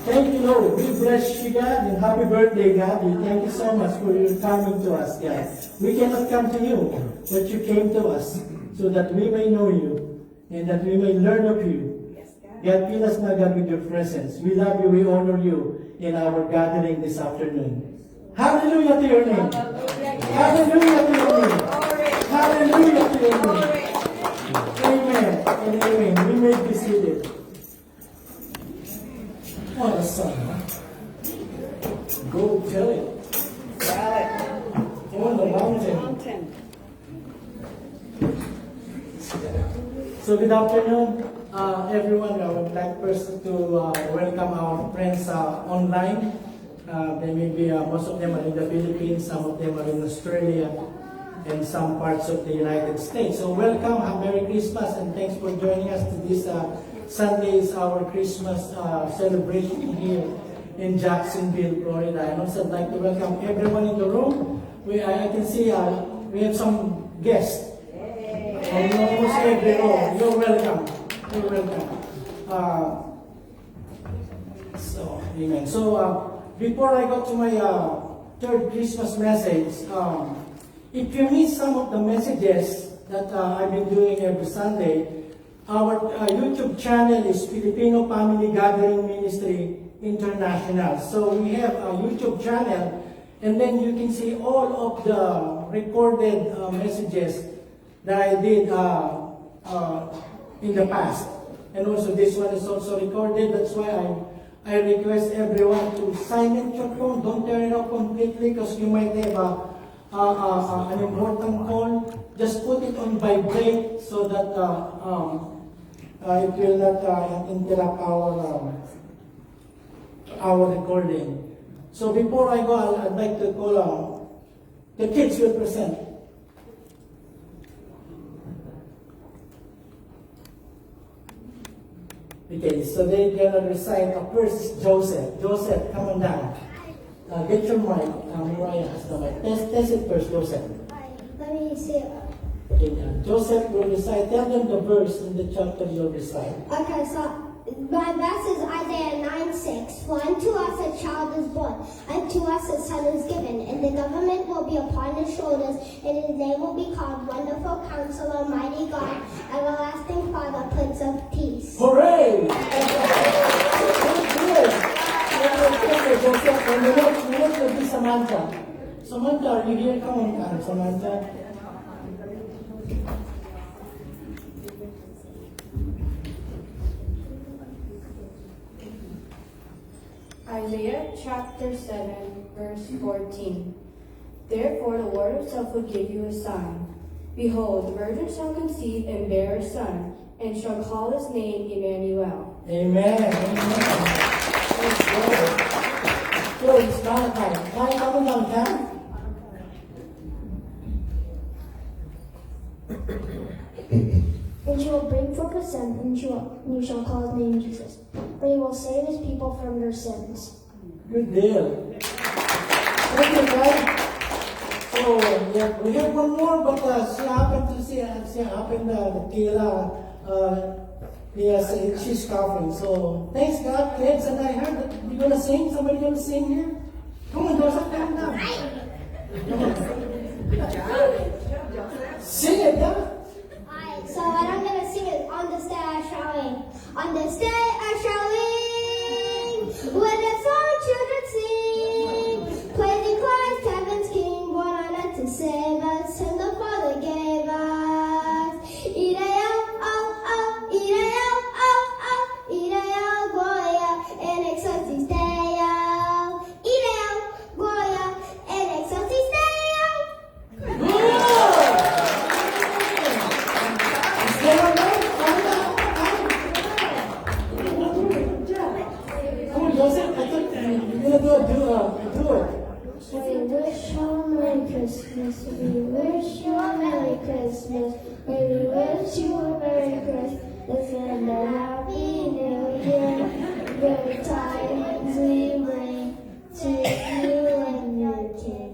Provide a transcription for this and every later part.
Thank you, Lord. We bless you, God, and happy birthday, God. We thank you so much for your coming to us, God. We cannot come to you, but you came to us so that we may know you and that we may learn of you. God, fill us, my God, with your presence. We love you, we honor you in our gathering this afternoon. Hallelujah to your name. Hallelujah to your name. Hallelujah to your name. Amen and amen. We may be seated. What a son, huh? Go tell it. On the mountain. So good afternoon, everyone. I would like first to welcome our friends online. They may be, most of them are in the Philippines, some of them are in Australia, and some parts of the United States. So welcome, Merry Christmas, and thanks for joining us to this Sunday is our Christmas celebration here in Jacksonville, Florida. And also I'd like to welcome everyone in the room. I can see we have some guests. Almost every row. You're welcome. You're welcome. Amen. So, before I go to my third Christmas message, if you miss some of the messages that I've been doing every Sunday, our YouTube channel is Filipino Family Gathering Ministry International. So we have a YouTube channel, and then you can see all of the recorded messages that I did in the past. And also this one is also recorded. That's why I request everyone to silence your phone. Don't turn it off completely because you might have an important call. Just put it on vibrate so that it will not interrupt our recording. So before I go, I'd like to call the kids will present. Okay, so they're gonna recite first Joseph. Joseph, come on down. Get your mic. Mariah has the mic. Test it first, Joseph. Let me see. Okay, Joseph will recite. Tell them the verse in the chapter you'll recite. Okay, so my verse is Isaiah 9:6. 6, For unto us a child is born, unto us a son is given, and the government will be upon his shoulders, and his name will be called Wonderful Counselor, Mighty God, Everlasting Father, Prince of Peace. Hooray! Good. Okay, Joseph, and the next will be Samantha. Samantha, are you here? Come on, Samantha. Isaiah chapter 7, verse 14. Therefore the Lord himself will give you a sign. Behold, the virgin shall conceive and bear a son, and shall call his name Emmanuel. Amen. Amen. So it's Malachi. Come on, And she will bring forth a son, and you shall call his name Jesus. For he will save his people from their sins. Good deal. Thank you, guys. So, yeah, we have one more, but she happened Kayla, yes, she's coughing. So, thanks God, kids, and I heard that you're gonna sing. Somebody gonna sing here? Come on, Joseph, come down. Come on. Sing it, yeah? Alright, so what I'm gonna sing is On This Day I Shall Wing. On this day I shall wing, with a song children sing, praising Christ, heaven's King, born on earth to save us, and the Father gave us. Ideo, oh, oh, Ideo, oh, oh, Ideo, Gloria, in excelsis Deo. Ideo, Gloria, in excelsis Deo. Joseph, I thought you're gonna do it. We wish you a Merry Christmas. We wish you a Merry Christmas. We wish you a Merry Christmas and a Happy New Year. Good tidings we bring to you and your King.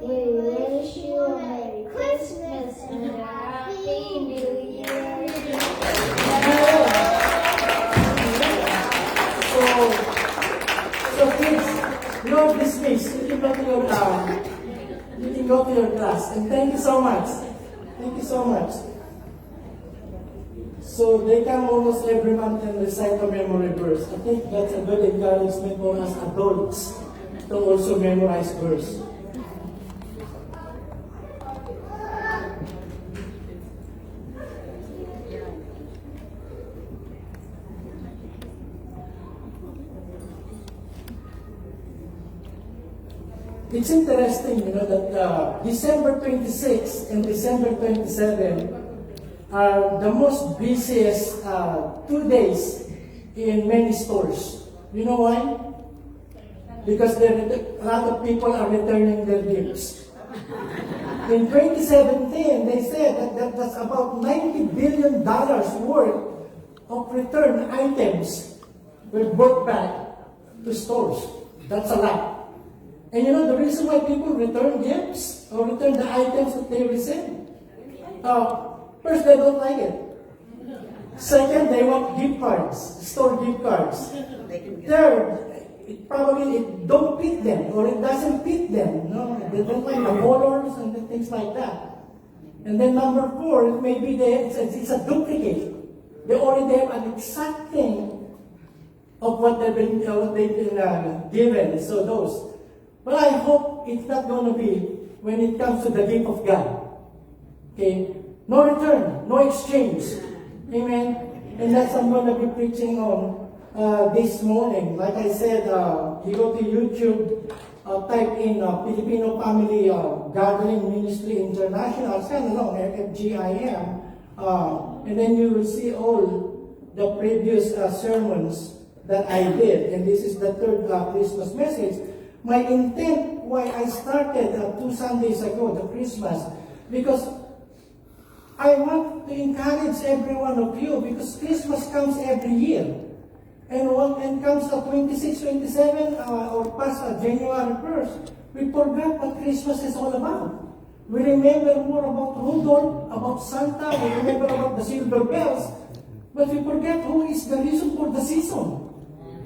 We wish you a Merry Christmas and a Happy New Year. So kids, you're dismissed. You can go to your class. And thank you so much. Thank you so much. So they come almost every month and recite a memory verse. I think that's a good encouragement for us adults to also memorize verse. It's interesting, that December 26 and December 27 are the most busiest 2 days in many stores. You know why? Because a lot of people are returning their gifts. In 2017, they said that's about $90 billion worth of returned items were brought back to stores. That's a lot. And the reason why people return gifts or return the items that they received? First, they don't like it. Second, they want gift cards, store gift cards. Third, it don't fit them or it doesn't fit them. No, they don't like the colors and the things like that. And then number 4, maybe it's a duplicate. They already have an exact thing of what they've been given. So those. But I hope it's not going to be when it comes to the gift of God. Okay? No return, no exchange. Amen? And that's what I'm going to be preaching on this morning. Like I said, you go to YouTube, type in Filipino Family Gathering Ministry International. It's kind of long, FGIM. And then you will see all the previous sermons that I did. And this is the third Christmas message. My intent why I started 2 Sundays ago, the Christmas, because I want to encourage every one of you because Christmas comes every year. And comes to 26, 27, or past January 1st, we forgot what Christmas is all about. We remember more about Rudolph, about Santa, we remember about the silver bells, but we forget who is the reason for the season.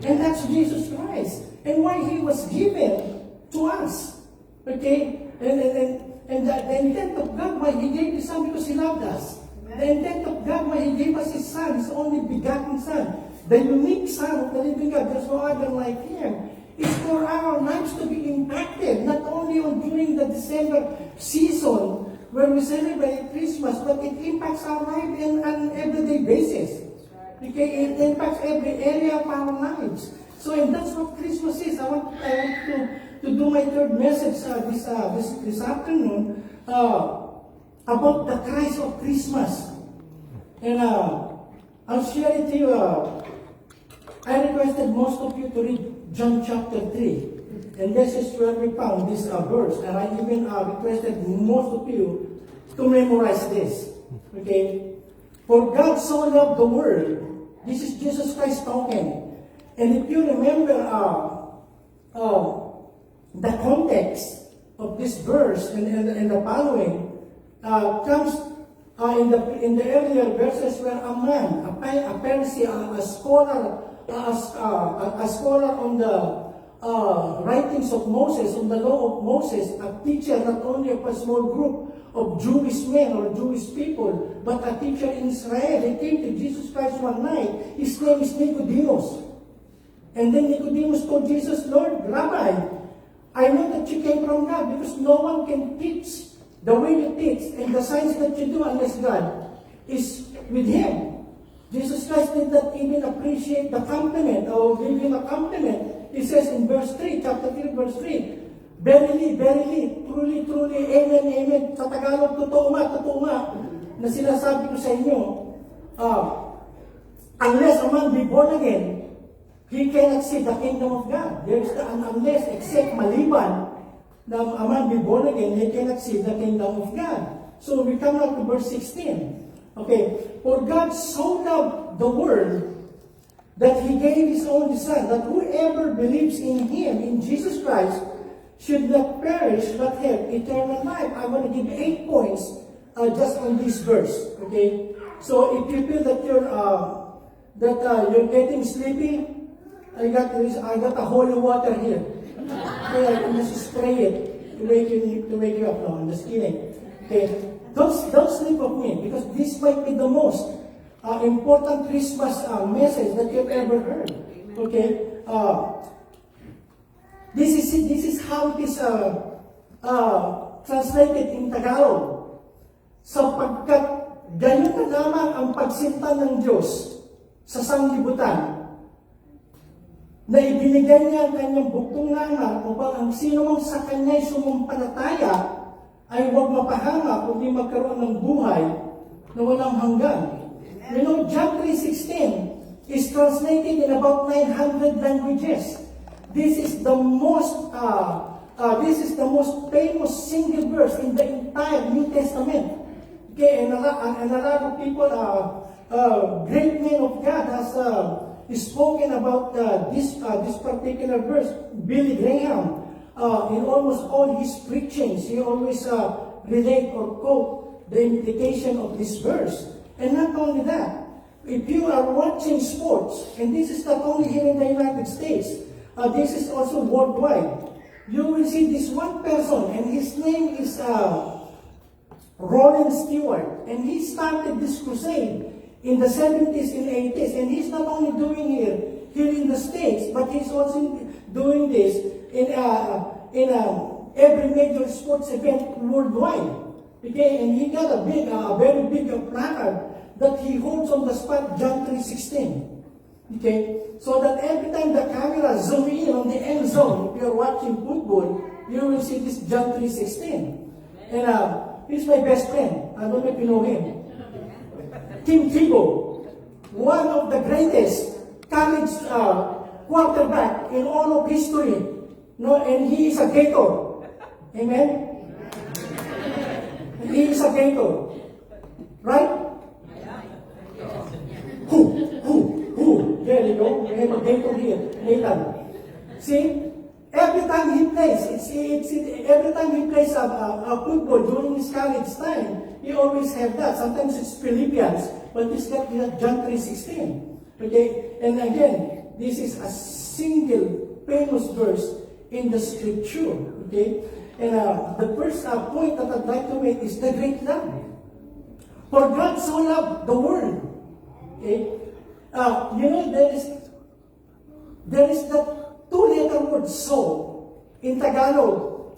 And that's Jesus Christ. And why He was given to us. Okay? And the intent of God, why He gave His Son, because He loved us. The intent of God, why He gave us His Son, His only begotten Son, the unique Son of the living God, there's no other like Him, is for our lives to be impacted, not only during the December season, where we celebrate Christmas, but it impacts our life in an everyday basis. Okay, it impacts every area of our lives. So, and that's what Christmas is. I want to do my third message this afternoon about the Christ of Christmas. And I'll share it to you. I requested most of you to read John chapter 3. And this is where we found this verse. And I even requested most of you to memorize this. Okay? For God so loved the world. This is Jesus Christ talking. And if you remember the context of this verse and the following, comes in the earlier verses where a man, a Pharisee, a scholar on the writings of Moses, on the law of Moses, a teacher not only of a small group of Jewish men or Jewish people, but a teacher in Israel. He came to Jesus Christ one night. His name is Nicodemus. And then Nicodemus told Jesus, Lord, Rabbi, I know that you came from God, because no one can teach the way you teach and the signs that you do unless God is with him. Jesus Christ did not even appreciate the compliment or give him a compliment. He says in verse 3, chapter 3, verse 3, Verily, verily, truly, truly, amen, amen. Sa Tagalog, totoo nga, na sinasabi ko sa inyo, unless a man be born again, he cannot see the kingdom of God. There is unless, except maliban, na a man be born again, he cannot see the kingdom of God. So we come now to verse 16. Okay, for God so loved the world that He gave His only Son, that whoever believes in Him, in Jesus Christ, should not perish but have eternal life. I want to give 8 points just on this verse. Okay, so if you feel that you're getting sleepy, I got a holy water here. Okay, I can just spray it to wake you up. No, I'm just kidding. Okay, don't sleep with me, because this might be the most important Christmas message that you've ever heard. Okay, this is how it is translated in Tagalog. Sapagkat gayon na lamang ang pagsinta ng Diyos sa sanglibutan, na ibinigay niya ang kanyang buktong na anak upang ang sino mang sa kanya'y sumampalataya ay huwag mapahanga, kundi magkaroon ng buhay na walang hanggan. You know, John 3:16 is translated in about 900 languages. This is the most famous single verse in the entire New Testament. Okay, and a lot of people, great men of God, has spoken about this particular verse. Billy Graham, in almost all his preachings, he always relate or quote the implication of this verse. And not only that, if you are watching sports, and this is not only here in the United States, this is also worldwide, you will see this one person, and his name is Roland Stewart, and he started this crusade in the 70s and 80s, and he's not only doing it here in the States, but he's also doing this in every major sports event worldwide. Okay, and he got a very big placard that he holds on the spot, John 3:16. Okay, so that every time the camera zoom in on the end zone, if you're watching football, you will see this John 3:16. And he's my best friend. I don't know if you know him. Tim Tebow, one of the greatest college quarterback in all of history. No, and he is a Gator. Amen? He is a Gator. Right? Who? There you go. We have a Gator here. Nathan. See? Every time he plays, every time he plays a football during his college time, he always have that. Sometimes it's Philippians, but this got John 3:16. Okay, and again, this is a single famous verse in the scripture. Okay? And the first point that I'd like to make is the great love. For God so loved the world. Okay? There is that two-letter word so in Tagalog.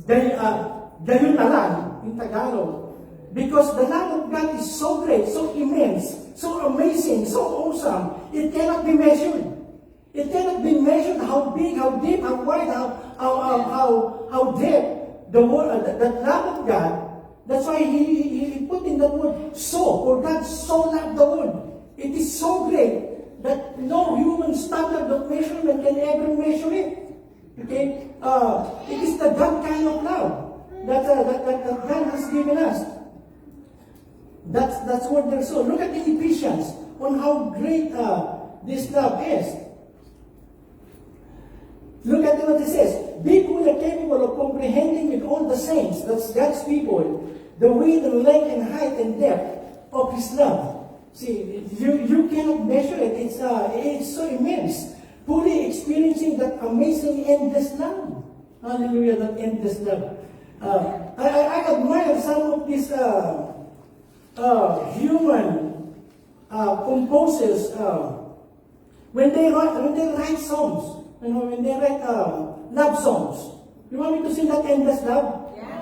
Gayon na lang in Tagalog. Because the love of God is so great, so immense, so amazing, so awesome, it cannot be measured. It cannot be measured how big, how deep, how wide, how deep the love of God. That's why he put in the word so. For God so loved the world. It is so great that no human standard of measurement can ever measure it. Okay? It is the God kind of love that God has given us. That's what they're so. Look at the Ephesians on how great this love is. Look at what it says. Be fully capable of comprehending with all the saints, that's God's people, the width and length and height and depth of His love. See, you cannot measure it. It's so immense. Fully experiencing that amazing endless love. Hallelujah, that endless love. I admire some of these human composers when they write songs. When they write love songs. You want me to sing that endless love? Yeah.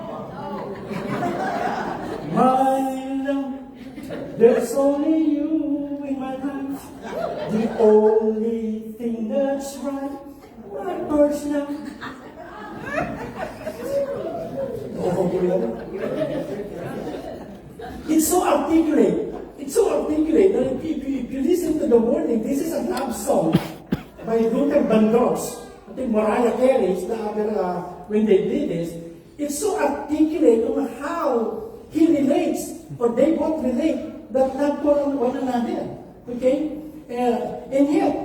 My love, there's only you in my life. The only thing that's right, my personal. It's so articulate. It's so articulate that if you listen to the wording, this is a love song by Luther Vandross. I think Mariah Carey is the other, when they did this, it's so articulate on how he relates, or they both relate, that love for one another. Okay? And yet,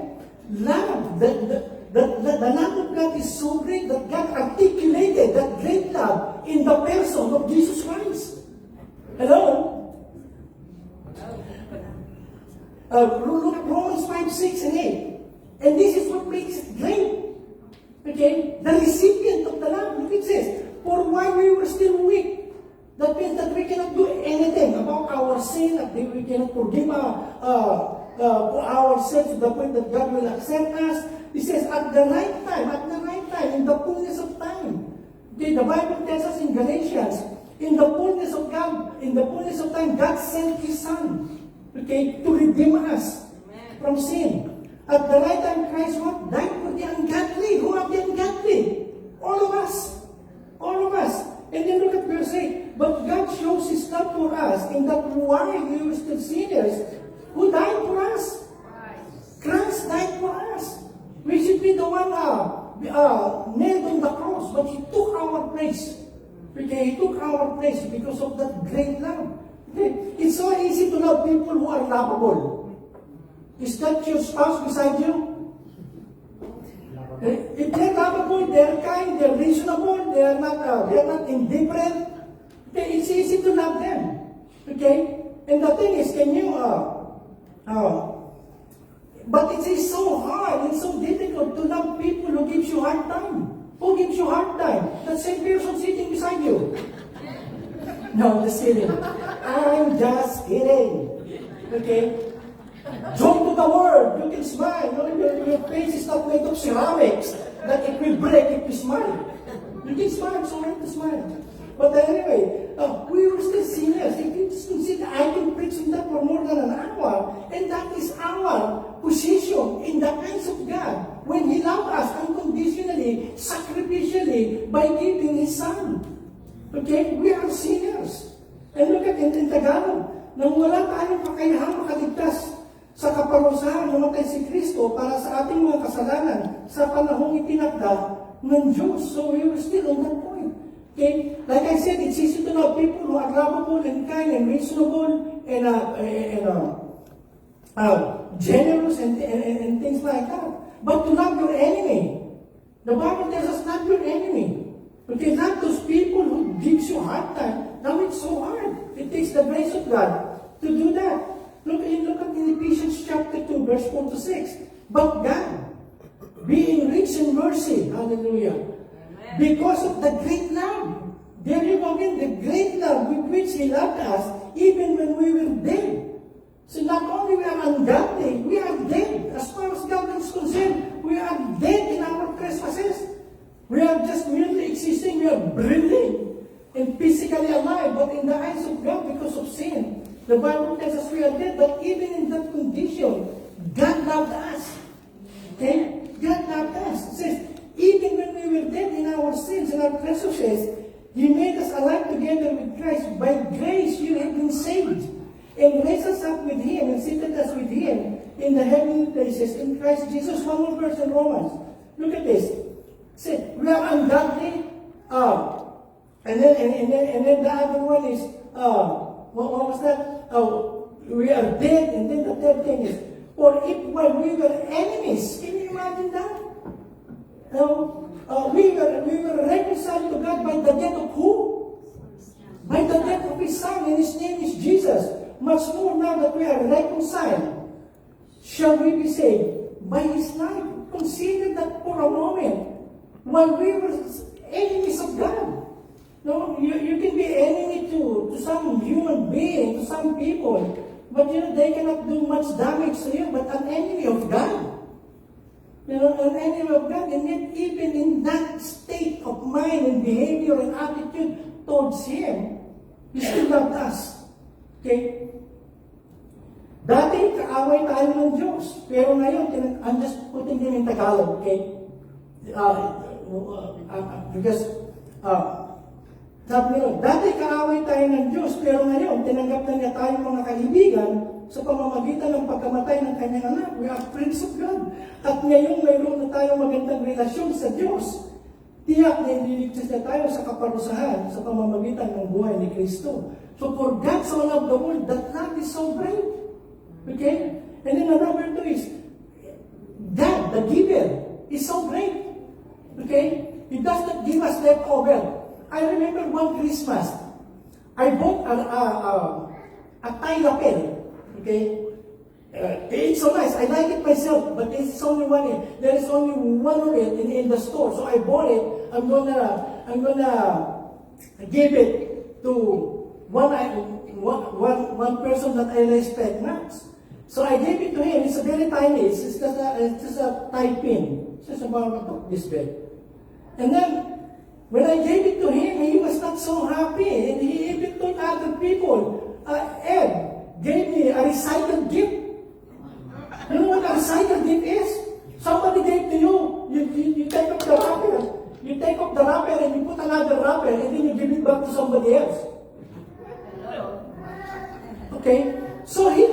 love, the love of God is so great that God articulated that great love in the person of Jesus Christ. Hello? Look at Romans 5, 6, and 8. And this is what makes it great. Okay? The recipient of the love. Look, it says, for while we were still weak, that means that we cannot do anything about our sin, that we cannot forgive ourselves to the point that God will accept us. He says, at the right time, in the fullness of time. Okay, the Bible tells us in Galatians, in the fullness of time, God sent His Son, okay, to redeem us from sin. At the right time, Christ what? Died for the ungodly. Who are the ungodly? All of us. All of us. And then look at verse 8. But God shows His love for us in that while we were still sinners, who died for us? Christ died for us. We should be the one nailed on the cross, but He took our place. Okay, He took our place because of that great love. Okay? It's so easy to love people who are lovable. Is that your spouse beside you? If they're lovable, they're kind, they're reasonable, they're not indifferent, okay, it's easy to love them. Okay? And the thing is, but it is so hard, it's so difficult to love people who gives you hard time. Who gives you hard time? That same person sitting beside you. No, I'm just kidding. I'm just kidding. Okay? Join to the world. You can smile. Your face is not made of ceramics that it will break if you smile. You can smile, it's alright to smile. But anyway, we were still sinners. If you just consider, I can preach on that for more than an hour. And that is our position in the eyes of God. When He loved us unconditionally, sacrificially, by giving His Son. Okay? We are sinners. And look at in Tagalog, nang wala tayong kakayahan makaligtas sa kaparusahan, namatay si Kristo para sa ating mga kasalanan sa panahong itinakda ng Diyos. So we were still on that point. Okay? Like I said, it's easy to love people who are lovable and kind and reasonable and generous and things like that. But to love your enemy, the Bible tells us love your enemy. Okay, not those people who gives you hard time. Now it's so hard. It takes the grace of God to do that. Look at Ephesians chapter 2, verse 4 to 6. But God, being rich in mercy, hallelujah, because of the great love, there you go again, the great love with which He loved us, even when we were dead. So not only we are ungodly, we are dead. As far as God is concerned, we are dead in our trespasses. We are just merely existing, we are breathing and physically alive, but in the eyes of God because of sin. The Bible tells us we are dead, but even in that condition, God loved us. Okay? God loved us. It says, even when we were dead in our sins and our trespasses, He made us alive together with Christ. By grace you have been saved, and raised us up with Him, and seated us with Him in the heavenly places in Christ Jesus. One more verse in Romans. Look at this. Say, we are ungodly. And then the other one is, what was that? We are dead. And then the third thing is, or if while we were enemies, can you imagine that? We were reconciled to God by the death of who? By the death of His Son, and His name is Jesus. Much more now that we are reconciled, shall we be saved by His life. Consider that for a moment. While we were enemies of God. No, you can be enemy to some human being, to some people, but they cannot do much damage to you, but an enemy of God. An enemy of God, and yet even in that state of mind and behavior and attitude towards Him, He still loved us. Okay? Dati, kaaway tayo ng Diyos. Pero ngayon, I'm just putting them in Tagalog, okay? Because, sabi nyo, dati kaaway tayo ng Diyos, pero ngayon, tinanggap na niya tayong mga kaibigan sa pamamagitan ng pagkamatay ng kanyang anak. We are friends of God. At ngayon, mayroon na tayong magandang relasyon sa Diyos. Tiyak na iniligtas na tayo sa kaparusahan sa pamamagitan ng buhay ni Kristo. So, for God so loved the world, that love is so great. Okay? And then number 2 is, God, the giver, is so great. Okay? He does not give us leftover. I remember one Christmas, I bought a tie lapel. Okay? It's so nice. I like it myself, but it's only one. There is only one of it in the store. So I bought it. I'm gonna give it to one person that I respect much. So I gave it to him. It's a very tiny. It's just a tie pin. It's just about this big. And then when I gave it to him, he was not so happy, and he even told other people, Ed gave me a recycled gift. You know what a recycled gift is? Somebody gave to you. You take off the wrapper. You take off the wrapper and you put another wrapper, and then you give it back to somebody else. Okay? So he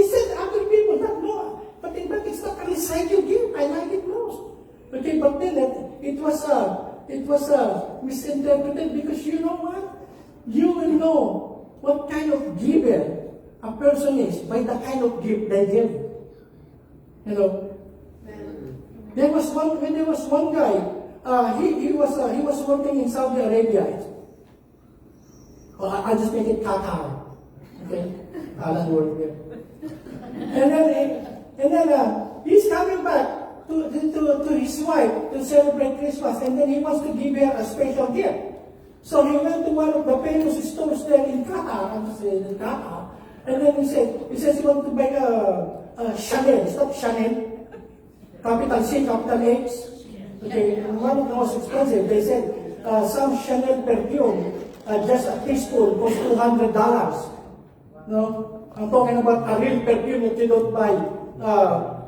said other people that no, but it's not a recycled gift. I like it most. Okay, but then it was misinterpreted, because you know what? You will know what kind of giver a person is by the kind of gift they give. You know, there was one guy. He was working in Saudi Arabia. I'll just make it Qatar. Okay, Alan worked there. And then he's coming back to his wife to celebrate Christmas, and then he wants to give her a special gift. So he went to one of the famous stores there in Qatar, and then he says he wants to buy a Chanel. It's not Chanel, capital C, capital H. Okay, one of the most expensive. They said some Chanel perfume, just a teaspoon, costs $200. No, I'm talking about a real perfume that you don't buy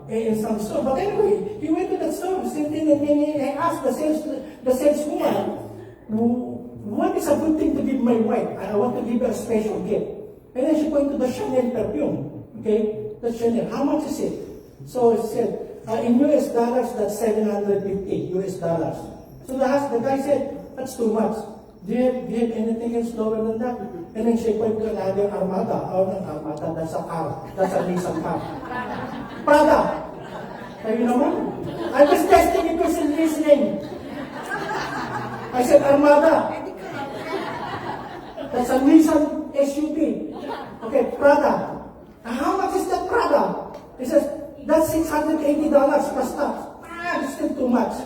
in some store. But anyway, he went to that store, and he asked the saleswoman, what is a good thing to give my wife? I want to give her a special gift. And then she pointed to the Chanel perfume. Okay, the Chanel. How much is it? So it said, in US dollars, that's $750 US. So the guy said, that's too much. Do you have anything else lower than that? And then she pointed to another Armada. Oh, not Armada, that's a car. That's a Nissan car. Prada. You know what? I was testing it was in listening. I said, Armada. That's a Nissan SUV. Okay, Prada. How much is that Prada? He says, that's That's $680 plus tax. It's still too much.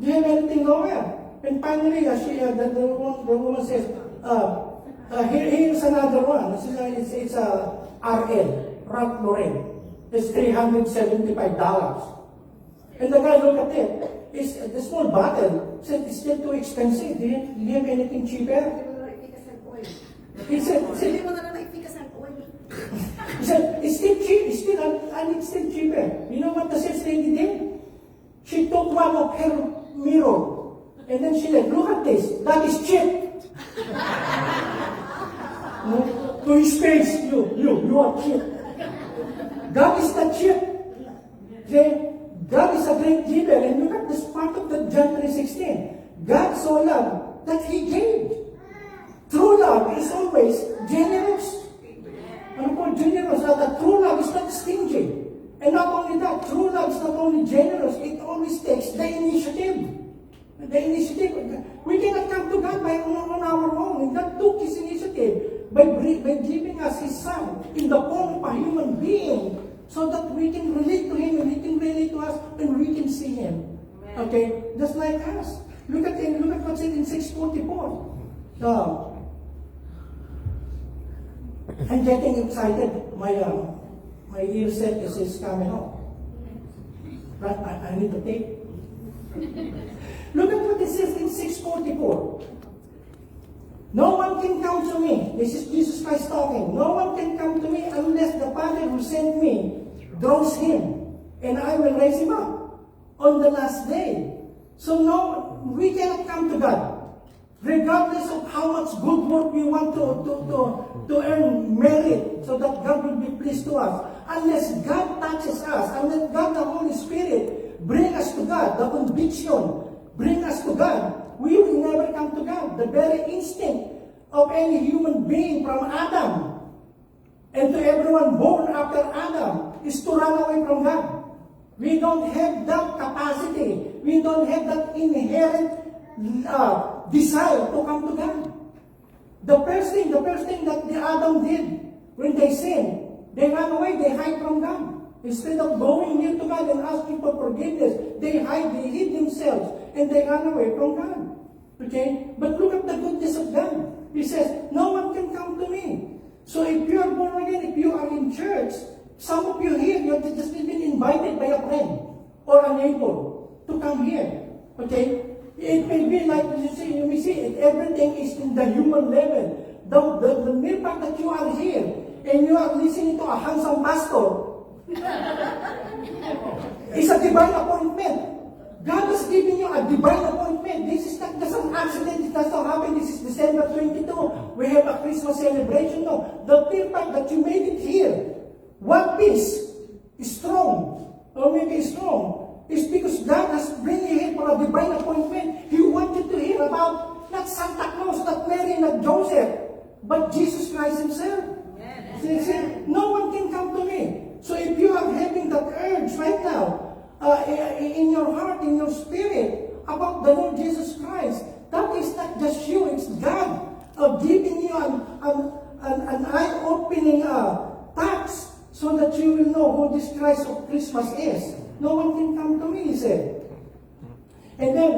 Do you have anything lower? And finally, the woman says, here's another one. It's a RL, Ralph Lauren. It's $375. And the guy looked at it. It's the small bottle. Said, it's still too expensive. Do you have anything cheaper? He said, it's still cheap. It's still cheaper. You know what the sales lady did? She took one of her mirror. And then she said, look at this. That is cheap. No? To his face, you are cheap. God is not cheap. Okay? God is a great giver. And look at this part of the John 3:16. God so loved that He gave. True love is always generous. Ano po, generous? That true love is not stingy. And not only that, true love is not only generous, it always takes the initiative. The initiative. We cannot come to God on our own. God took His initiative by giving us His Son in the form of a human being so that we can relate to Him and He can relate to us and we can see Him. Okay? Just like us. Look at what's in 644. I'm getting excited. My earset is coming off. Right? I need to take. Look at what it says in 644. No one can come to me. This is Jesus Christ talking. No one can come to me unless the Father who sent me draws him, and I will raise him up on the last day. So no, we cannot come to God, regardless of how much good work we want to earn merit, so that God will be pleased to us. Unless God touches us, unless God, the Holy Spirit, bring us to God, the conviction, bring us to God, we will never come to God. The very instinct of any human being from Adam and to everyone born after Adam is to run away from God. We don't have that capacity. We don't have that inherent desire to come to God. The first thing that the Adam did when they sinned, they ran away, they hide from God. Instead of going near to God and asking for forgiveness, they hid themselves, and they ran away from God. Okay? But look at the goodness of God. He says, no one can come to me. So if you are born again, if you are in church, some of you here, you have just been invited by a friend or a neighbor to come here. Okay? It may be like, you may see, everything is in the human level. The mere fact that you are here and you are listening to a handsome pastor is a divine appointment. God is giving you a divine appointment. This is not just an accident. It does not happen. This is December 22. We have a Christmas celebration. No. The mere fact that you made it here, one piece is strong, or maybe strong, is because God has bring you here for a divine appointment. He wanted to hear about not Santa Claus, not Mary, not Joseph, but Jesus Christ Himself. He said, no one can come to me. So if you are having that urge right now, in your heart, in your spirit, about the Lord Jesus Christ, that is not just you, it's God giving you an eye-opening tax so that you will know who this Christ of Christmas is. No one can come to me, he said. And then,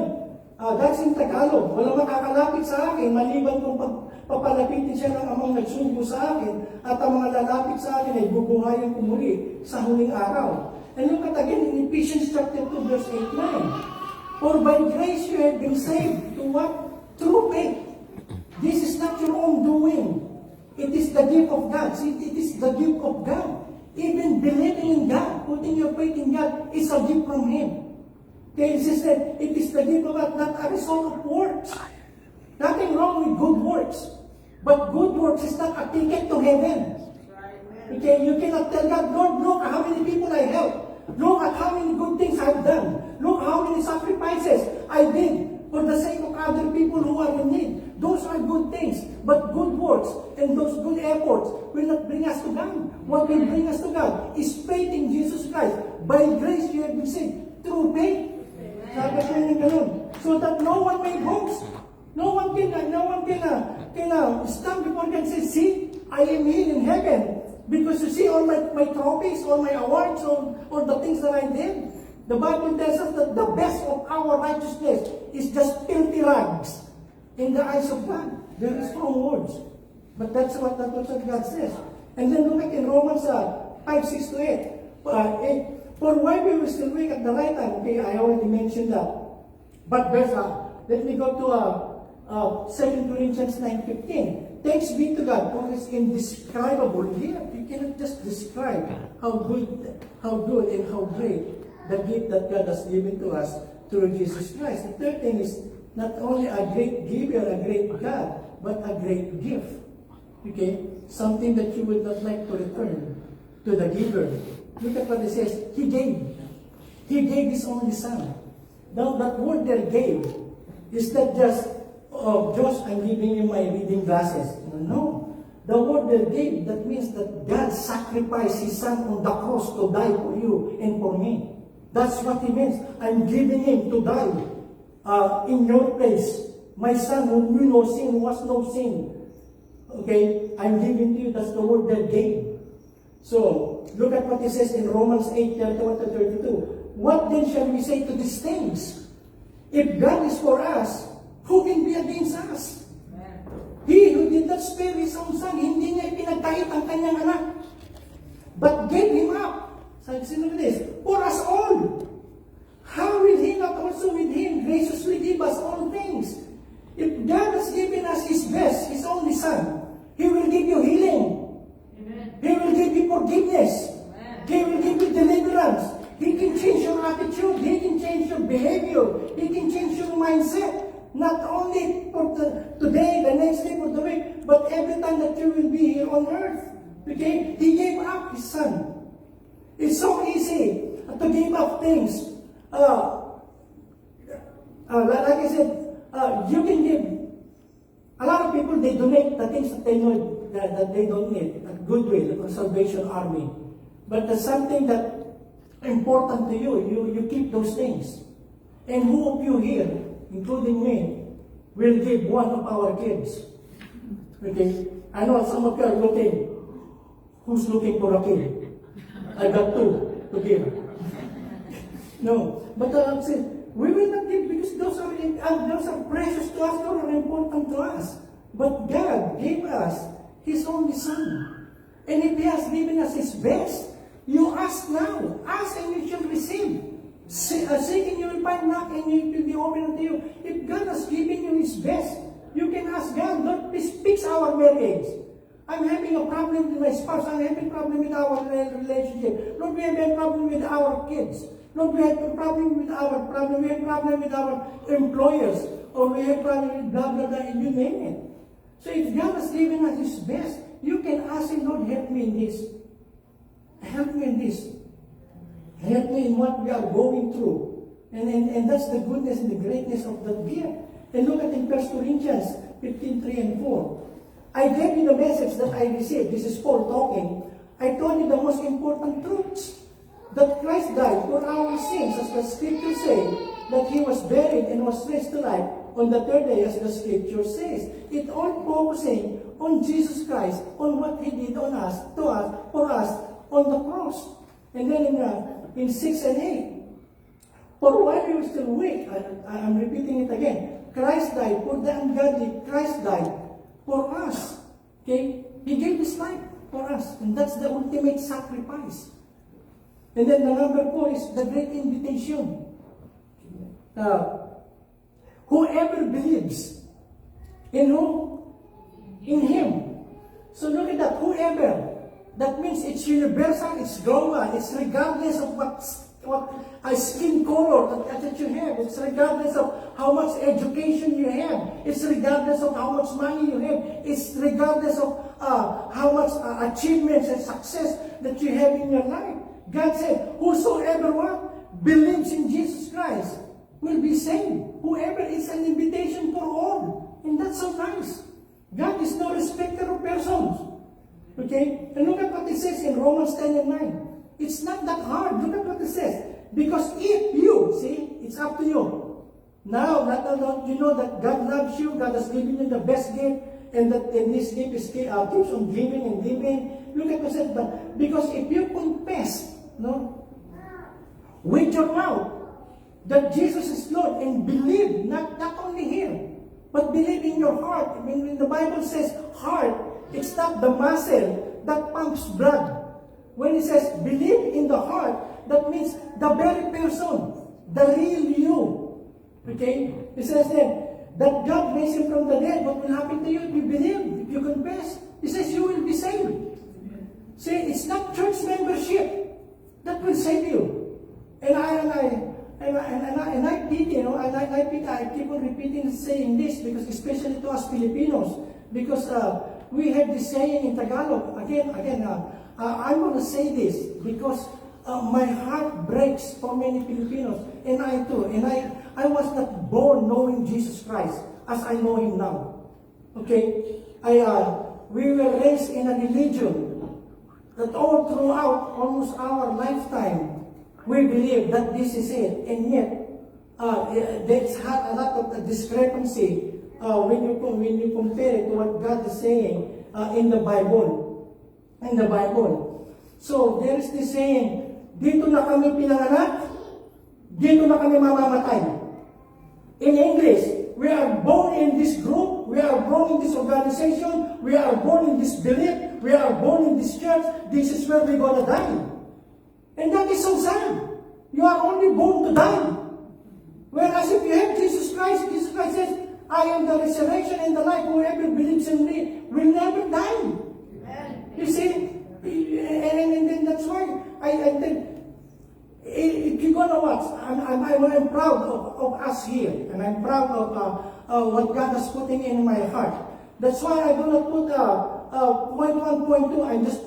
that's in Tagalog. Wala makakalapit sa akin, maliban kung papalapitin siya ng amang nagsugo sa akin, at ang mga lalapit sa akin ay bubuhayin ko muli sa huling araw. And look at again in Ephesians chapter 2, verse 8-9. For by grace you have been saved to what? Through faith. This is not your own doing. It is the gift of God. See, it is the gift of God. Even believing in God, putting your faith in God, is a gift from Him. Okay, it said, it is the gift of God, not a result of works. Nothing wrong with good works. But good works is not a ticket to heaven. Okay, you cannot tell God, Lord, look how many people I helped. Look at how many good things I've done. Look how many sacrifices I did for the sake of other people who are in need. Those are good things. But good works and those good efforts will not bring us to God. What will bring us to God is faith in Jesus Christ. By grace you have been saved through faith. Sabi ko yung ganun. So that no one may boast. No one can stand before God and say, see, I am here in heaven. Because you see all my trophies, all my awards, all the things that I did. The Bible tells us that the best of our righteousness is just filthy rags in the eyes of God. Very strong words. But that's what God says. And then look at in Romans 5:6-8. For why we were still weak at the right time. Okay, I already mentioned that. But let me go to 2 Corinthians 9:15. Thanks be to God for His indescribable gift. You cannot just describe how good and how great the gift that God has given to us through Jesus Christ. The third thing is not only a great giver, a great God, but a great gift. Okay? Something that you would not like to return to the giver. Look at what it says. He gave. He gave His only Son. Now that word there, gave, is not just, oh, Josh, I'm giving you my reading glasses. No. The word there, gave, that means that God sacrificed His Son on the cross to die for you and for me. That's what He means. I'm giving Him to die in your place. My Son who knew no sin, who was no sin. Okay? I'm giving to you. That's the word there, gave. So, look at what it says in Romans 8:31-32. What then shall we say to these things? If God is for us, who can be against us? He who did not spare His own Son, hindi niya ipinagkait ang kanyang anak, but gave Him up. Sino this? For us all. How will He not also with Him graciously give us all things? If God has given us His best, His only Son, He will give you healing. Amen. He will give you forgiveness. Amen. He will give you deliverance. He can change your attitude. He can change your behavior. He can change your mindset. Not only for today, the next day, for the week, but every time that you will be here on earth. Okay? He gave up His Son. It's so easy to give up things. Like I said, you can give. A lot of people, they donate the things that they know that they don't need, like Goodwill or Salvation Army. But there's something that important to you. You keep those things. And who of you here, including me, will give one of our kids? Okay? I know some of you are looking. Who's looking for a kid? I got two to give. No. But I'm saying, we will not give because those are precious to us, those are important to us. But God gave us His only Son. And if He has given us His best, you ask now. Ask and you shall receive. Seek and you will find, knock and it will be open unto you. If God has given you His best, you can ask God, Lord, please fix our marriage. I'm having a problem with my spouse. I'm having a problem with our relationship. Lord, we have a problem with our kids. Lord, we have a problem with our problem. We have a problem with our employers. Or we have a problem with blah, blah, blah, you name it. So if God has given us His best, you can ask Him, Lord, help me in this. Help me in this. Help me in what we are going through. And that's the goodness and the greatness of that gift. And look at in 1 Corinthians 15:3-4. I gave you the message that I received. This is Paul talking. I told you the most important truths. That Christ died for our sins, as the Scripture says. That He was buried and was raised to life on the third day, as the Scripture says. It all focusing on Jesus Christ, on what He did on us, for us, on the cross. And then in 6 and 8. For while we were still weak, I'm repeating it again. Christ died for the ungodly. Christ died for us. Okay? He gave His life for us. And that's the ultimate sacrifice. And then the number 4 is the great invitation. Whoever believes in who? In Him. So look at that. Whoever. That means it's universal, it's global, it's regardless of what a skin color that you have. It's regardless of how much education you have. It's regardless of how much money you have. It's regardless of how much achievements and success that you have in your life. God said, whosoever what? Believes in Jesus Christ will be saved. Whoever is an invitation for all. And that's so nice. God is no respecter of persons. Okay? And look at what it says in Romans 10 and 9. It's not that hard. Look at what it says. Because if you, see, it's up to you. Now, you know that God loves you. God has given you the best gift. and this gift is, keeps on giving and giving. Look at yourself, but because if you confess, no, with your mouth that Jesus is Lord and believe, not only Him, but believe in your heart. When the Bible says heart, it's not the muscle that pumps blood. When it says believe in the heart, that means the very person, the real you. Okay? It says that God raised Him from the dead. What will happen to you if you believe, if you confess? It says you will be saved. See, it's not church membership that will save you. And I pity, you know, I keep on repeating saying this because especially to us Filipinos, because we have this saying in Tagalog. Again, I'm going to say this because my heart breaks for many Filipinos, and I too. And I was not born knowing Jesus Christ as I know Him now. Okay, we were raised in a religion that all throughout almost our lifetime, we believe that this is it, and yet there's had a lot of discrepancy when you compare it to what God is saying in the Bible. In the Bible. So there is this saying, dito na kami pinanganak, dito na kami mamamatay. In English, we are born in this group, we are born in this organization, we are born in this belief, we are born in this church, this is where we're gonna die. And that is so sad. You are only born to die. Whereas if you have Jesus Christ says, I am the resurrection and the life. Whoever believes in me will never die. Amen. You see? And then that's why I think, if you're gonna watch, I'm proud of us here. And I'm proud of what God is putting in my heart. That's why I do not put point 1, point 2. I'm just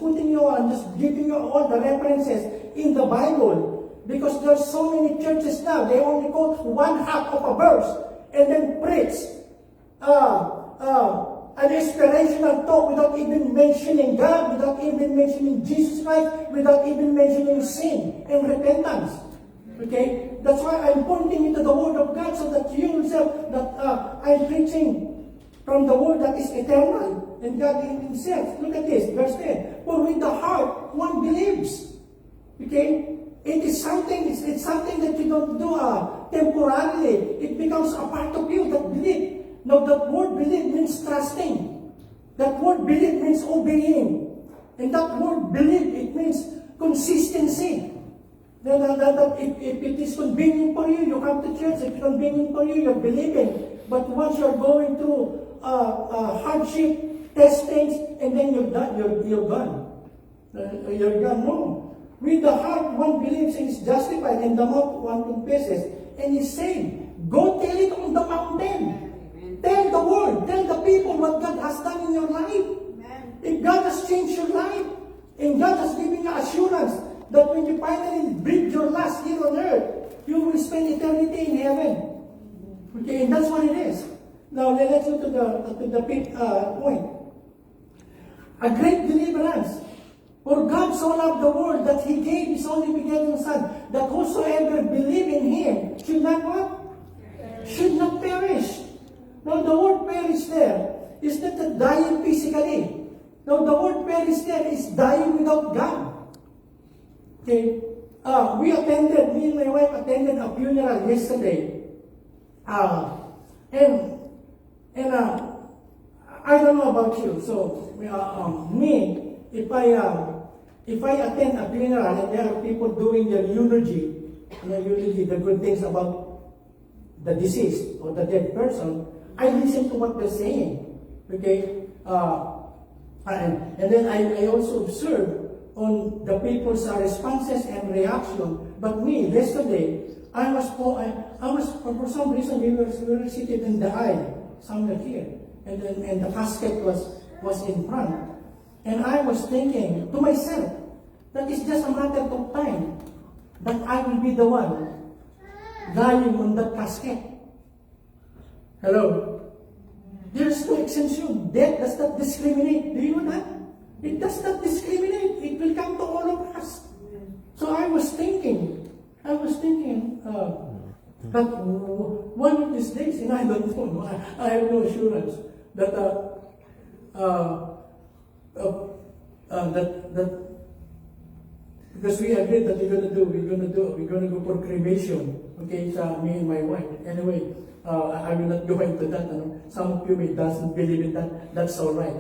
giving you all the references in the Bible. Because there's so many churches now, they only quote one half of a verse and then preach an inspirational talk without even mentioning God, without even mentioning Jesus Christ, without even mentioning sin and repentance. Okay? That's why I'm pointing you to the Word of God so that you yourself, that I'm preaching from the Word that is eternal and God in Himself. Look at this, verse 10. For with the heart one believes. Okay? It is something, it's something that you don't do temporarily. It becomes a part of you, that belief. Now, that word believe means trusting. That word believe means obeying. And that word believe, it means consistency. That if it is convenient for you, you come to church. If it's convenient for you, you're believing. But once you're going through hardship, testings, and then you're done, you're gone. You're gone, no. With the heart one believes and is justified, and the mouth one confesses and is saved. Go tell it on the mountain. Amen. Tell the world, tell the people what God has done in your life. Amen. If God has changed your life, and God has given you assurance that when you finally breathe your last here on earth, you will spend eternity in heaven. Okay, and that's what it is. Now let's go to the fifth point. A great deliverance. For God so loved the world that He gave His only begotten Son, that whosoever believe in Him should not what? Should not perish. Now the word perish there is not dying physically. Now the word perish there is dying without God. Okay? Me and my wife attended a funeral yesterday. And I don't know about you, so me, if I attend a funeral and there are people doing their eulogy, the good things about the deceased or the dead person, I listen to what they're saying. Okay? And then I also observe on the people's responses and reaction. But me, yesterday, I was for some reason we were seated in the aisle, somewhere here, and the casket was in front. And I was thinking to myself that it's just a matter of time that I will be the one dying on that casket. Hello? There is no exemption. Death does not discriminate. Do you know that? It does not discriminate. It will come to all of us. So I was thinking that one of these days, and I don't know, I have no assurance that that because we agreed that we're gonna go for cremation. Okay, sa me and my wife. Anyway, I will not go into that. Some of you may doesn't believe in that. That's all right.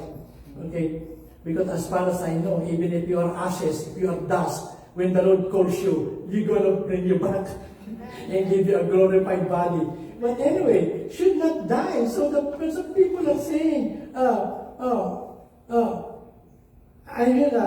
Okay, because as far as I know, even if you are ashes, if you are dust, when the Lord calls you, He's gonna bring you back and give you a glorified body. But anyway, should not die. So some people are saying, I heard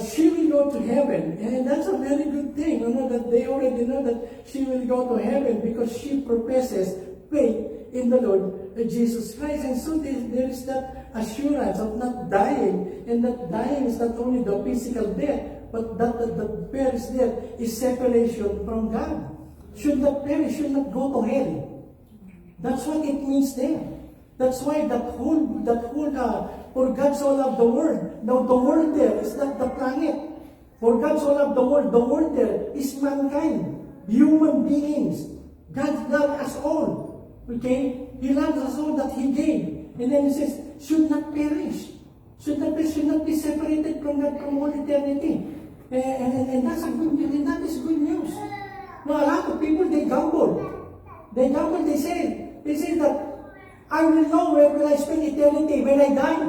she will go to heaven, and that's a very good thing. That they already know that she will go to heaven because she professes faith in the Lord Jesus Christ. And so there is that assurance of not dying, and that dying is not only the physical death, but that the perish death is separation from God. Should not perish, should not go to hell. That's what it means there. That's why that whole for God so loved the world. Now the world there is not the planet. For God so loved the world there is mankind, human beings. God loves us all. Okay? He loves us all that He gave. And then He says, should not perish. Should not be separated from God from all eternity. And that's a good news. And that is good news. Now a lot of people, they gamble. They say that I will know where will I spend eternity when I die.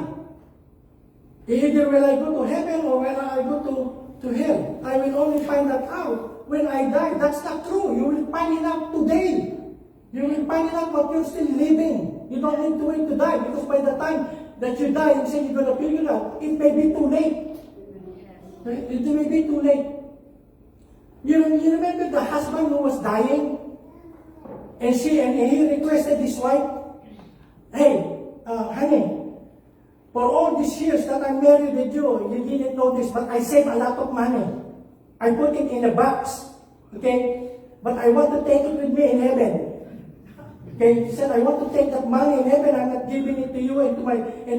Either will I go to heaven or will I go to hell. I will only find that out when I die. That's not true. You will find it out today. You will find it out while you're still living. You don't need to wait to die, because by the time that you die and say you're going to figure it out, it may be too late. It may be too late. You remember the husband who was dying? And he requested his wife, hey, honey, for all these years that I'm married with you, you didn't know this, but I saved a lot of money. I put it in a box, okay? But I want to take it with me in heaven. Okay, he said, I want to take that money in heaven. I'm not giving it to you and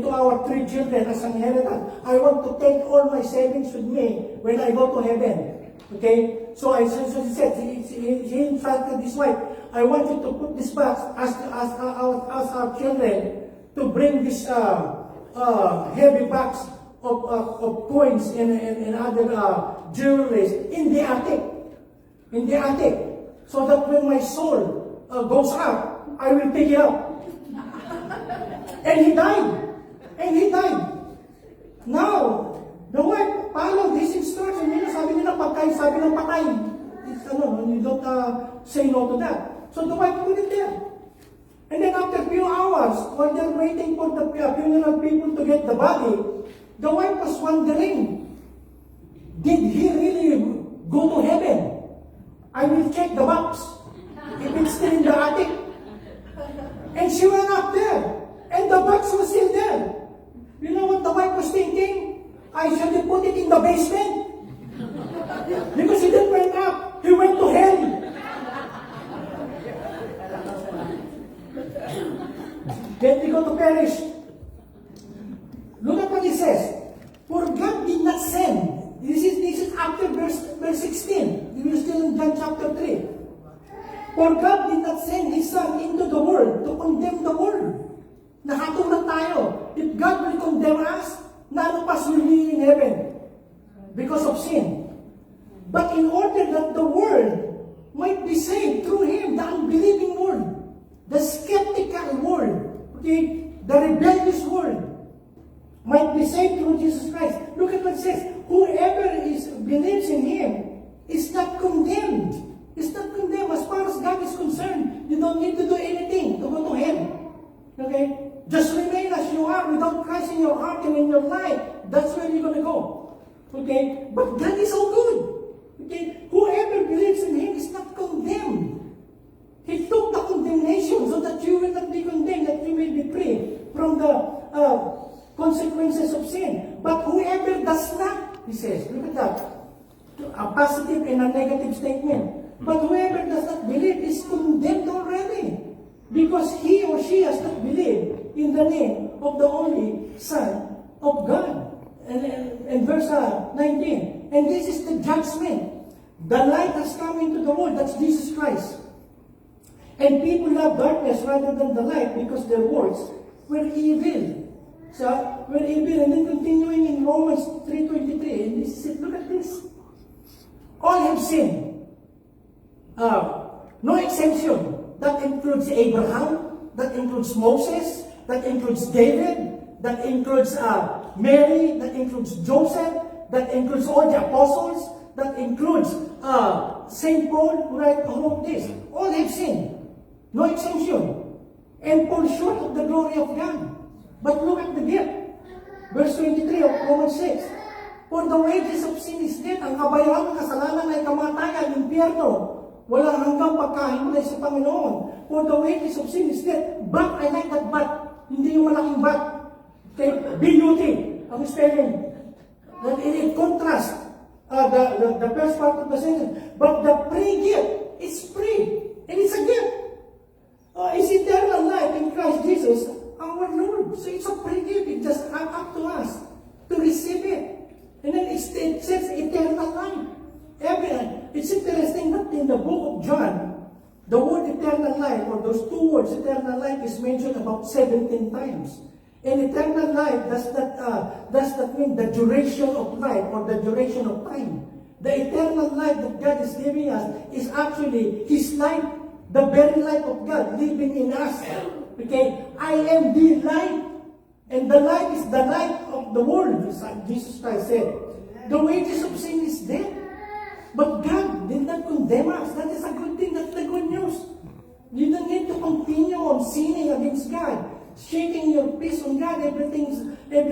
to our 3 children as an inheritance. I want to take all my savings with me when I go to heaven. Okay? So he said, he instructed his wife, I want you to put this box as our children to bring this heavy box of coins and other jewelries in the attic. In the attic. So that when my soul goes up, I will pick it up. And he died. Now, the wife followed this instruction. Sabi nila patay, sabi ng patay. You don't say no to that. So the wife put it there. And then after a few hours, while they're waiting for the funeral people to get the body, the wife was wondering, did he really go to heaven? I will check the box if it's still in the attic. And she went up there, and the box was still there. You know what the wife was thinking? I should have put it in the basement. Because he didn't went up, he went to hell. Then he go to perish. Look at what he says. For God did not send. This is after verse 16. We are still in John chapter 3. For God did not send His Son into the world to condemn the world. Nakatulad tayo. If God will condemn us, none of us will be in heaven because of sin. But in order that the world might be saved through Him, the unbelieving world, the skeptical world, okay, the rebellious world, might be saved through Jesus Christ. Look at what it says. Whoever believes in Him is not condemned. It's not condemned as far as God is concerned. You don't need to do anything to go to heaven. Okay? Just remain as you are without Christ in your heart and in your life. That's where you're going to go. Okay? But God is so good. Okay? Whoever believes in Him is not condemned. He took the condemnation so that you will not be condemned, that you will be free from the consequences of sin. But whoever does not, he says, look at that. A positive and a negative statement. But whoever does not believe is condemned already, because he or she has not believed in the name of the only Son of God. And verse 19. And this is the judgment. The light has come into the world. That's Jesus Christ. And people love darkness rather than the light because their works were evil. So, we're even, and then continuing in Romans 3:23, and this is it, look at this. All have sinned. No exemption. That includes Abraham, that includes Moses, that includes David, that includes Mary, that includes Joseph, that includes all the apostles, that includes St. Paul, who wrote this. All have sinned. No exemption. And fall short of the glory of God. But look at the gift. Verse 23 of Romans 6. For the wages of sin is death. Ang kabayaran ng kasalanan ay kamatayan, impyerno. Walang hanggang pagkahiwalay sa Panginoon. For the wages of sin is death. But, I like that but. Hindi yung malaking but. Okay, beauty. Ang spelling. That it contrasts the first part of the sentence. But the free gift is free. And it's a gift. It's eternal life in Christ Jesus, our Lord. So it's a free gift. It's just up to us to receive it. And then it says eternal life. It's interesting that in the book of John, the word eternal life, or those two words, eternal life, is mentioned about 17 times. And eternal life does not mean the duration of life or the duration of time. The eternal life that God is giving us is actually His life, the very life of God living in us. Okay? I am the light, and the light is the light of the world, as Jesus Christ said. The wages of sin is death. But God did not condemn us. That is a good thing. That's the good news. You don't need to continue on sinning against God, shaking your peace on God every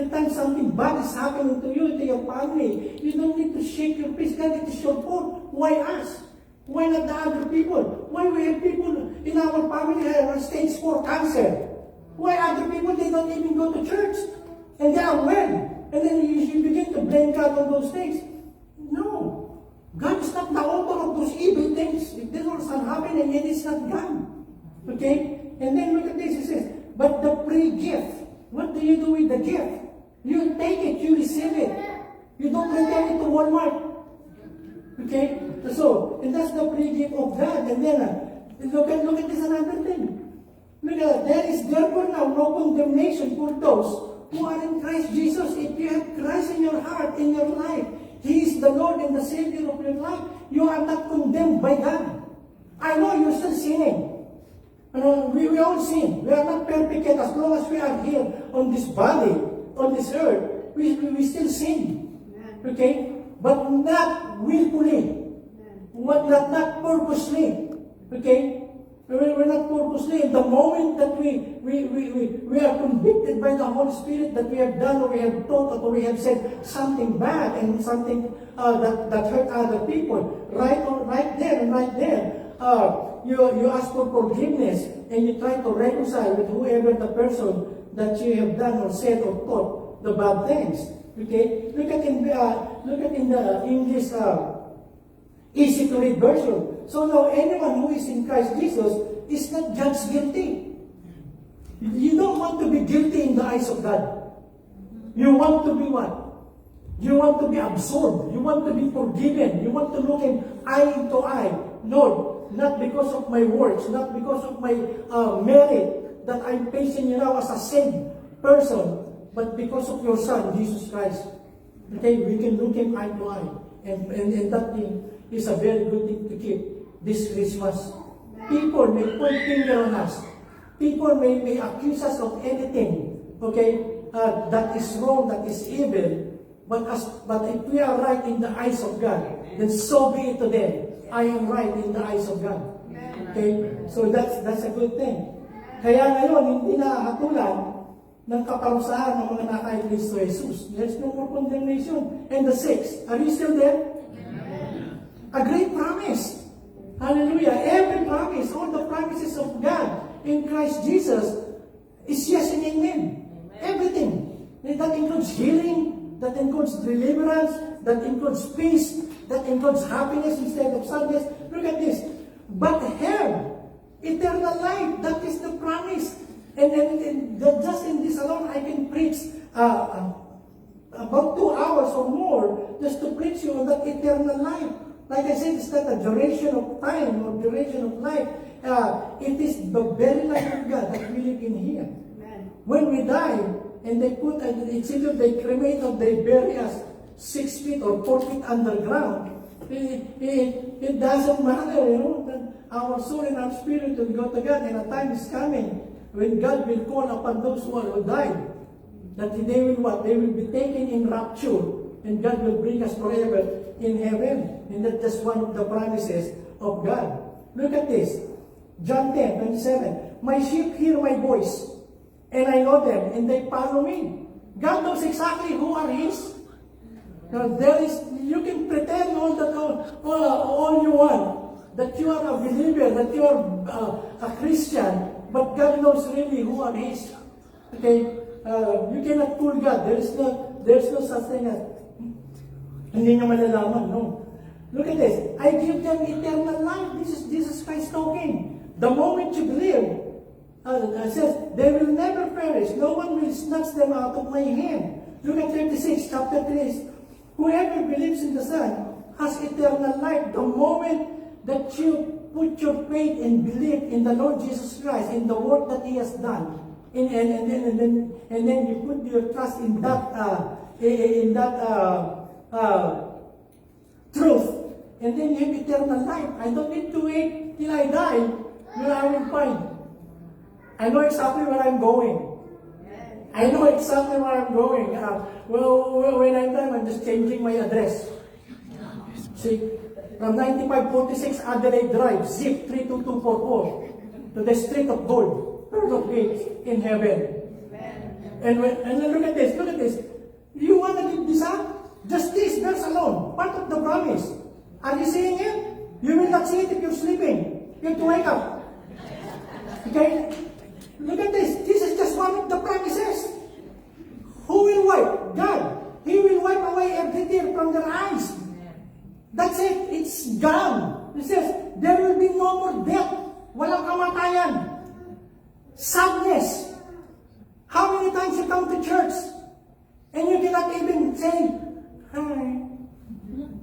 time something bad is happening to you, to your family. You don't need to shake your peace. God, it is your fault. Why us? Why not the other people? Why we have people in our family who have stage 4 cancer? Why other people, they don't even go to church? And they are well. And then you begin to blame God on those things. No. God is not the author of those evil things. If this was not happening, it is not God. Okay? And then look at this, it says, but the free gift, what do you do with the gift? You take it, you receive it. You don't return it to Walmart. Okay? So, and that's the free gift of God. And then, look at this another thing. Look at, there is therefore now no condemnation for those who are in Christ Jesus. If you have Christ in your heart, in your life, He is the Lord and the Savior of your life, you are not condemned by God. I know you're still sinning. We all sin. We are not perfect yet. As long as we are here on this body, on this earth, we still sin. Okay? But not willfully. Not purposely. Okay? We're not purposely. In the moment that we are convicted by the Holy Spirit that we have done or we have thought or we have said something bad and something that hurt other people, right there, you ask for forgiveness and you try to reconcile with whoever the person that you have done or said or thought the bad things. Okay, look at in the English easy to read version. So now anyone who is in Christ Jesus is not judged guilty. You don't want to be guilty in the eyes of God. You want to be what? You want to be absorbed. You want to be forgiven. You want to look him eye into eye. Lord, not because of my works, not because of my merit that I'm facing you now as a saved person, but because of your Son, Jesus Christ. Okay, we can look him eye to eye. And that thing is a very good thing to keep this Christmas. People may point finger on us. People may accuse us of anything, okay, that is wrong, that is evil. But if we are right in the eyes of God, then so be it to them. I am right in the eyes of God. Okay? So that's a good thing. Kaya ngayon, hindi na hatulan ng kaparusahan ng mga nakain Kristo Jesus. There's no more condemnation. And the 6, are you still there? A great promise. Hallelujah. Every promise, all the promises of God in Christ Jesus is yes and amen. Everything. That includes healing, that includes deliverance, that includes peace, that includes happiness instead of sadness. Look at this. But hell, eternal life, that is the promise. And just in this alone, I can preach about 2 hours or more just to preach you on that eternal life. Like I said, it's not a duration of time or duration of life. It is the very life of God that we live in here. Amen. When we die, and they put, it's either they cremate or they bury us 6 feet or 4 feet underground. It doesn't matter, you know, that our soul and our spirit will go to God, and a time is coming when God will call upon those who died, that they will what? They will be taken in rapture, and God will bring us forever in heaven. And that's just one of the promises of God. Look at this. John 10:27. My sheep hear my voice, and I know them, and they follow me. God knows exactly who are His. Now, you can pretend all you want, that you are a believer, that you are a Christian, but God knows really who are His. Okay? You cannot fool God. There's no such thing as hindi nyo malalaman, no? Look at this. I give them eternal life. This is Jesus Christ talking. The moment you believe, it says, they will never perish. No one will snatch them out of my hand. Look at 36, chapter 3. Whoever believes in the Son has eternal life. The moment that you put your faith and believe in the Lord Jesus Christ, in the work that He has done, and then you put your trust in that truth, and then you have eternal life. I don't need to wait till I die, where I will find. I know exactly where I'm going. I know exactly where I'm going. When I'm done, I'm just changing my address. See, from 9546 Adelaide Drive, zip 32244, to the Street of Gold, Pearl of Gates in heaven. And then look at this. You want to give this up? Just this verse alone, part of the promise. Are you seeing it? You will not see it if you're sleeping. You have to wake up. Okay? Look at this. This is just one of the promises. Who will wipe? God. He will wipe away every tear from their eyes. That's it. It's gone. It says, there will be no more death. Walang kamatayan. Sadness. How many times you come to church and you cannot even say, hi?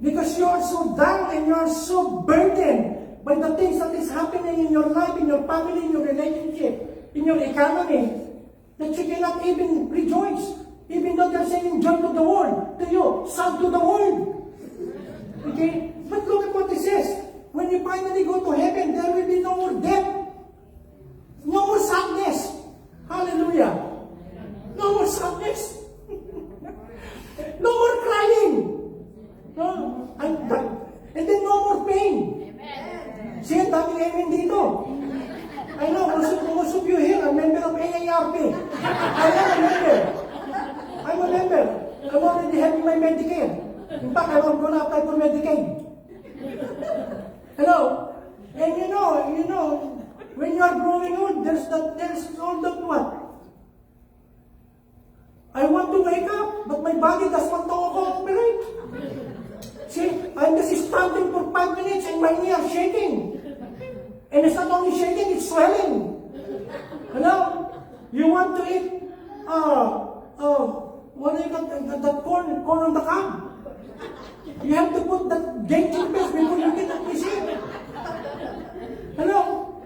Because you are so down and you are so burdened by the things that is happening in your life, in your family, in your relationship, in your economy, that you cannot even rejoice. Even though they're saying joy to the world, to you, sad to the world. Okay? But look at what it says. When you finally go to heaven, there will be no more death. No more sadness. Hallelujah. No more sadness. No more crying. No? And then no more pain. Siya, daming amen dito. I know, most of you here are member of AARP. I am a member. I'm a member. I'm already having my Medicare. In fact, I'm going to apply for Medicaid. Hello? And you know, when you are growing old, there's all that what? I want to wake up, but my body does not cooperate. See, I'm just standing for 5 minutes and my knee are shaking. And it's not only shaking, it's swelling. Hello? You want to eat, what do you got, that corn on the cob? You have to put that gatekeeper before you get that machine. Hello?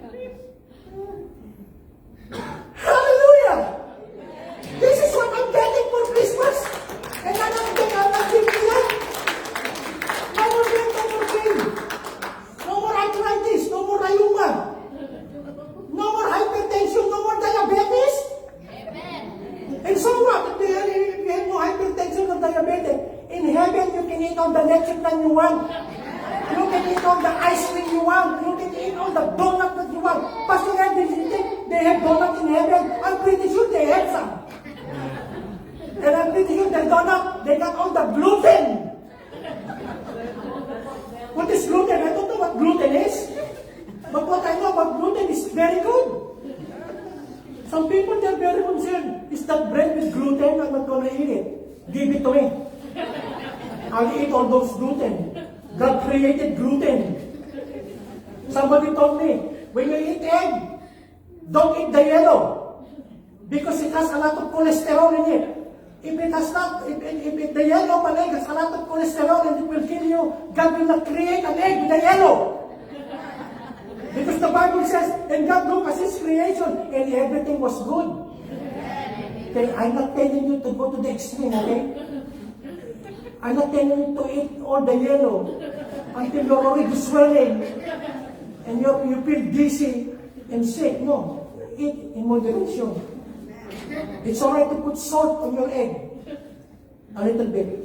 Hallelujah! This is what I'm getting for Christmas. And I'm not giving that. No more death, no more pain. No more arthritis, no more rheuma. No more hypertension, no more diabetes. And so what? If you have no hypertension or diabetes, in heaven you can eat all the leche plan you want. You can eat all the ice cream you want. You can eat all the donut that you want. Pastor Ed, did you think they have donut in heaven? I'm pretty sure they have some. And I'm pretty sure the donut, they got all the gluten. What is gluten? I don't know what gluten is. But what I know about gluten is very good. Some people, they're very concerned. Is that bread with gluten? I'm not going to eat it. Give it to me. I'll eat all those gluten. God created gluten. Somebody told me, when you eat egg, don't eat the yellow. Because it has a lot of cholesterol in it. If it has not, if the yellow of an egg has a lot of cholesterol and it will kill you, God will not create an egg with the yellow. Because the Bible says, and God looked at His creation, and everything was good. Okay, I'm not telling you to go to the extreme, okay? I'm not telling you to eat all the yellow until you're already swelling and you feel dizzy and sick. No, eat in moderation. It's alright to put salt on your egg. A little bit.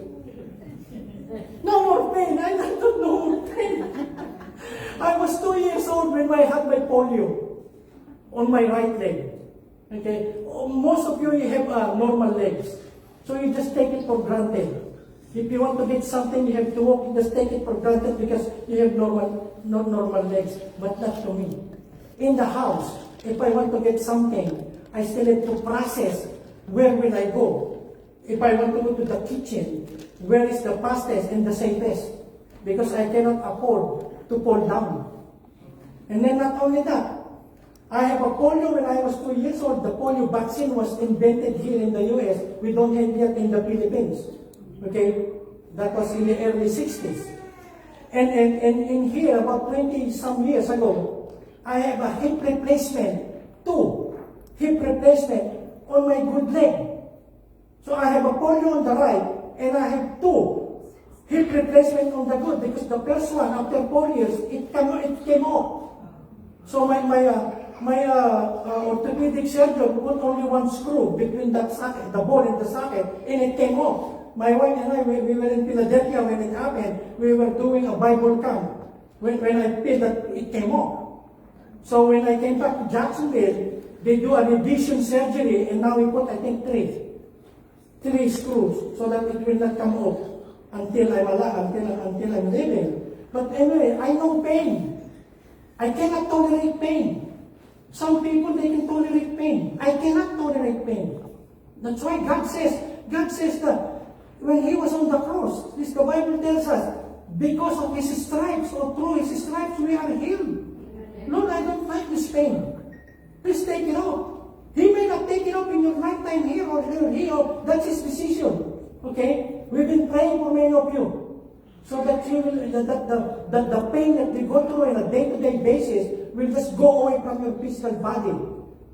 No more pain. I don't know no more pain. I was 2 years old when I had my polio on my right leg. Okay? Most of you have normal legs. So you just take it for granted. If you want to get something, you have to walk, you just take it for granted because you have normal legs. But not to me. In the house, if I want to get something, I still have to process where will I go. If I want to go to the kitchen, where is the fastest and the safest? Because I cannot afford to fall down. And then not only that, I have a polio when I was 2 years old. The polio vaccine was invented here in the US. We don't have yet in the Philippines. Okay? That was in the early 60s. And in here, about 20 some years ago, I have a hip replacement, 2 hip replacement on my good leg. So I have a polio on the right, and I have 2 hip replacement on the good, because the first one, after 4 years, it came off. So my orthopedic surgeon put only 1 screw between that socket, the bone and the socket, and it came off. My wife and I, we were in Philadelphia when it happened. We were doing a Bible camp when I feel that it came off. So when I came back to Jacksonville, they do a revision surgery, and now we put, I think, 3 screws so that it will not come off until I'm alive, until I'm living. But anyway, I know pain. I cannot tolerate pain. Some people, they can tolerate pain. I cannot tolerate pain. That's why God says that when He was on the cross, this the Bible tells us, because of His stripes, or through His stripes, we are healed. Lord, I don't like this pain. Please take it off. He may not take it off in your lifetime here or here. That's His decision. Okay? We've been praying for many of you, so that you will, that the pain that we go through on a day-to-day basis will just go away from your physical body.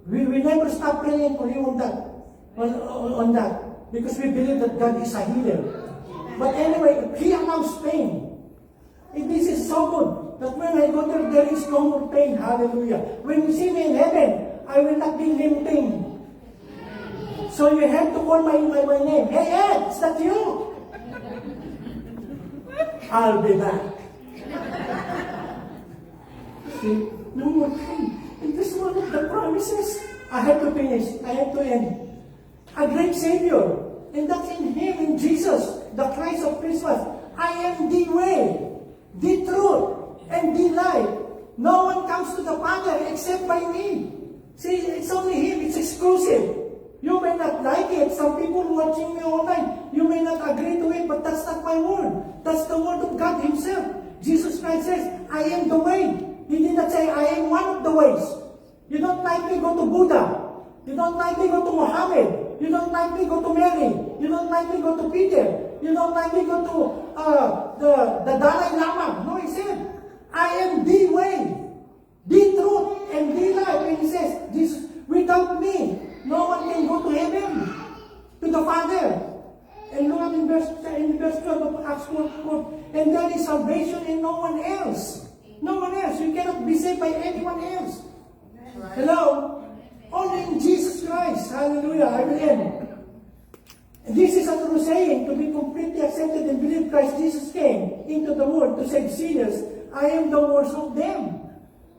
We will never stop praying for you on that, because we believe that God is a healer. But anyway, He allows pain. And this is so good that when I go there is no more pain. Hallelujah. When you see me in heaven, I will not be limping. So you have to call my name. Hey Ed, is that you? I'll be back. See, no more pain. And this is one of the promises. I have to finish. I have to end. A great Savior. And that's in Him, in Jesus, the Christ of Christmas. I am the way, the truth, and the life. No one comes to the Father except by me. See, it's only Him. It's exclusive. You may not like it. Some people watching me online, you may not agree to it, but that's not my word. That's the word of God Himself. Jesus Christ says, I am the way. He did not say, I am one of the ways. You don't like me, go to Buddha. You don't like me, go to Muhammad. You don't like me, go to Mary. You don't like me, go to Peter. You don't like me, go to the Dalai Lama. No, He said, I am the way, the truth, and the life. And He says, Jesus, without me, no one can go to heaven, to the Father. And look at in verse 12 of Acts 4, and there is salvation in no one else. No one else. You cannot be saved by anyone else. Hello? Only in Jesus Christ. Hallelujah. I will end. This is a true saying, to be completely accepted and believe Christ Jesus came into the world to save sinners. I am the worst of them.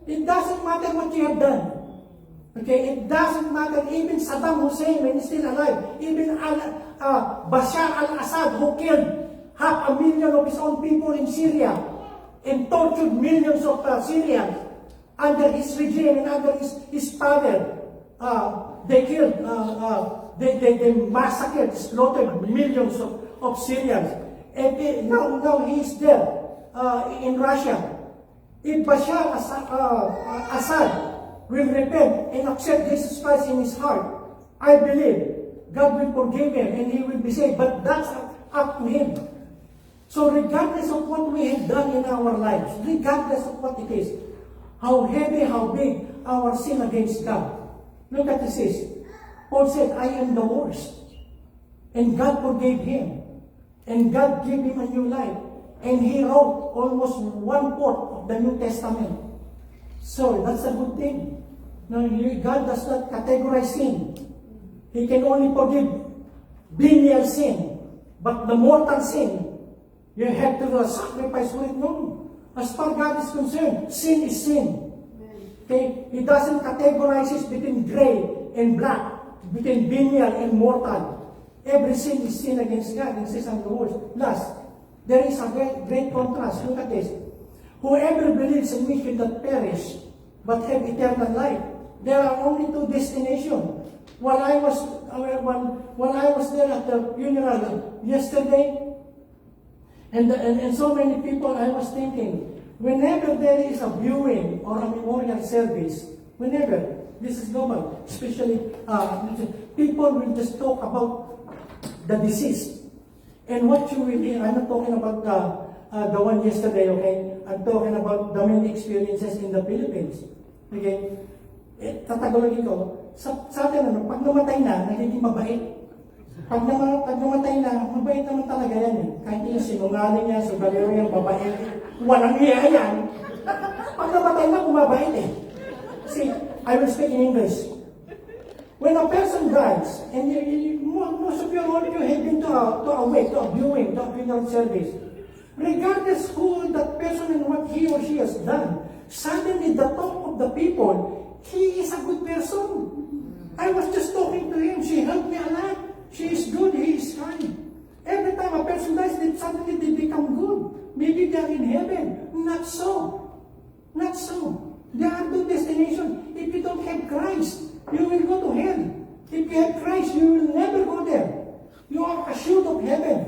It doesn't matter what you have done. Okay, it doesn't matter. Even Saddam Hussein, when he's still alive, even Bashar al-Assad, who killed 500,000 of his own people in Syria and tortured millions of Syrians under his regime and under his power. They killed, they massacred, slaughtered millions of Syrians. And now he is there in Russia. If Bashar Assad will repent and accept Jesus Christ in his heart, I believe God will forgive him and he will be saved. But that's up to him. So regardless of what we have done in our lives, regardless of what it is, how heavy, how big our sin against God, look at this. Paul said, I am the worst. And God forgave him. And God gave him a new life. And he wrote almost 1/4 of the New Testament. So that's a good thing. No, God does not categorize sin. He can only forgive venial sin. But the mortal sin, you have to do a sacrifice for it. No. As far as God is concerned, sin is sin. Okay? He doesn't categorize it between gray and black, between venial and mortal. Every sin is sin against God. It says on the words. Last, there is a great contrast. Look at this. Whoever believes in me should not perish, but have eternal life. There are only two destinations. While I was there at the funeral yesterday, and so many people, I was thinking, whenever there is a viewing or a memorial service, whenever, this is normal, especially people will just talk about the deceased. And what you will hear, I'm not talking about the one yesterday, okay? I'm talking about the many experiences in the Philippines. Okay? Tatagalogin ko, sa atin, pag namatay na, nagiging mabait. Pag namatay na, mabait naman talaga yan eh. Kahit yung sinungaling yan, sugalero yan, mabait. Walang iya yan. Pag namatay na, bumabait eh. See, I will speak in English. When a person dies, and most of you have been to a wake, to a viewing, to a funeral service, regardless who that person and what he or she has done, suddenly the talk of the people, he is a good person. I was just talking to him. She helped me a lot. She is good. He is kind. Every time a person dies, then suddenly they become good. Maybe they are in heaven. Not so. Not so. There are two destinations. If you don't have Christ, you will go to hell. If you have Christ, you will never go there. You are assured of heaven.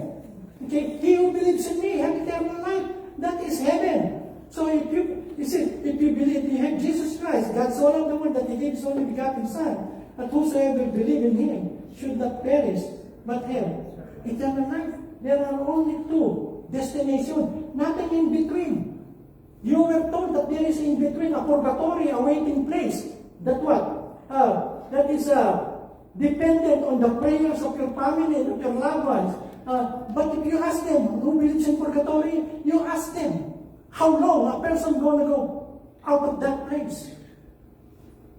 Okay? He who believes in me has eternal life. That is heaven. So if you believe you have Jesus Christ, God so loved the world that he gave his only begotten Son, that whosoever believe in him should not perish, but have eternal life. There are only two destinations, nothing in between. You were told that there is in between a purgatory, a waiting place. That what? That is dependent on the prayers of your family and of your loved ones. But if you ask them who believes in purgatory, you ask them, how long a person going to go out of that place?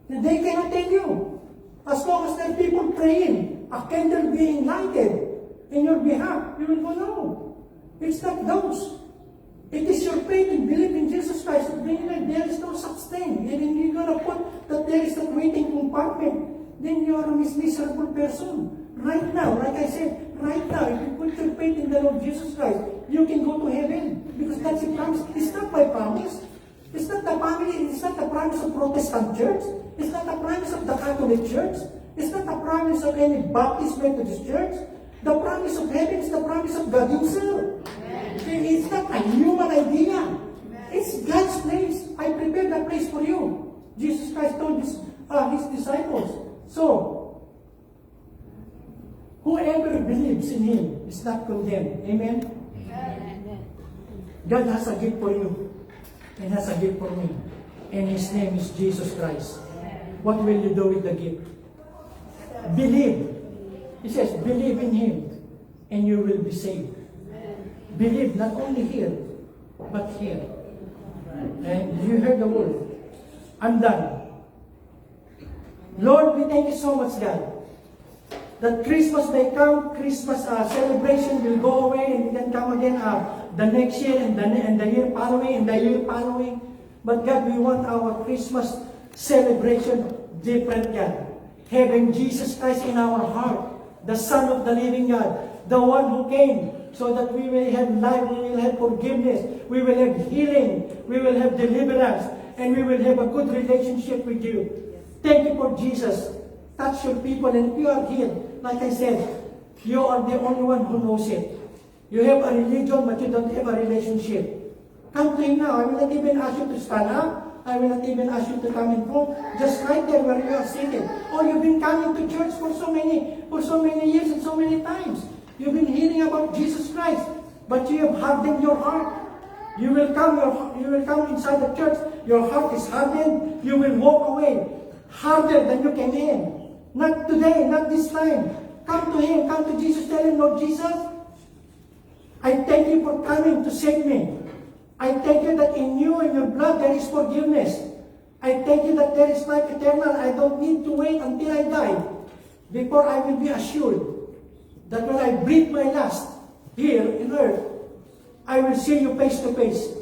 And they cannot tell you. As long as there are people praying, a candle being lighted in your behalf, you will go, no. It's not those. It is your faith and belief in Jesus Christ. There is no such thing. And then you're going to put that there is that waiting compartment, then you are a miserable person. Right now, like I said, right now, if you put your faith in the Lord Jesus Christ, you can go to heaven. Because that's a promise. It's not my promise. It's not the family. It's not the promise of Protestant church. It's not the promise of the Catholic church. It's not the promise of any Baptist Methodist church. The promise of heaven is the promise of God himself. Okay? It's not a human idea. It's God's place. I prepared a place for you. Jesus Christ told his disciples. So, whoever believes in him is not condemned. Amen? God has a gift for you and has a gift for me. And his name is Jesus Christ. What will you do with the gift? Believe. He says, believe in him and you will be saved. Believe not only here, but here. And you heard the word. I'm done. Lord, we thank you so much, God, that Christmas may come, Christmas celebration will go away and then come again the next year and the year following and the year following. But God, we want our Christmas celebration different, God. Having Jesus Christ in our heart, the Son of the living God, the one who came so that we will have life, we will have forgiveness, we will have healing, we will have deliverance, and we will have a good relationship with you. Thank you for Jesus. Touch your people, and if you are here, like I said, you are the only one who knows it. You have a religion, but you don't have a relationship. Come to him now. I will not even ask you to stand up. I will not even ask you to come in front. Just right there where you are seated. Or you've been coming to church for so many years and so many times. You've been hearing about Jesus Christ, but you have hardened your heart. You will come inside the church. Your heart is hardened. You will walk away harder than you came in. Not today, not this time. Come to Him, come to Jesus, tell Him, Lord Jesus, I thank you for coming to save me. I thank you that in you and your blood there is forgiveness. I thank you that there is life eternal. I don't need to wait until I die before I will be assured that when I breathe my last here in earth, I will see you face to face.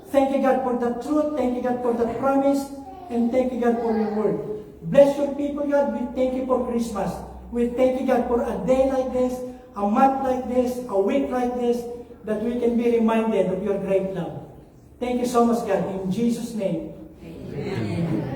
Thank you, God, for the truth. Thank you, God, for the promise. And thank you, God, for your word. Bless your people, God. We thank you for Christmas. We thank you, God, for a day like this, a month like this, a week like this, that we can be reminded of your great love. Thank you so much, God. In Jesus' name. Amen.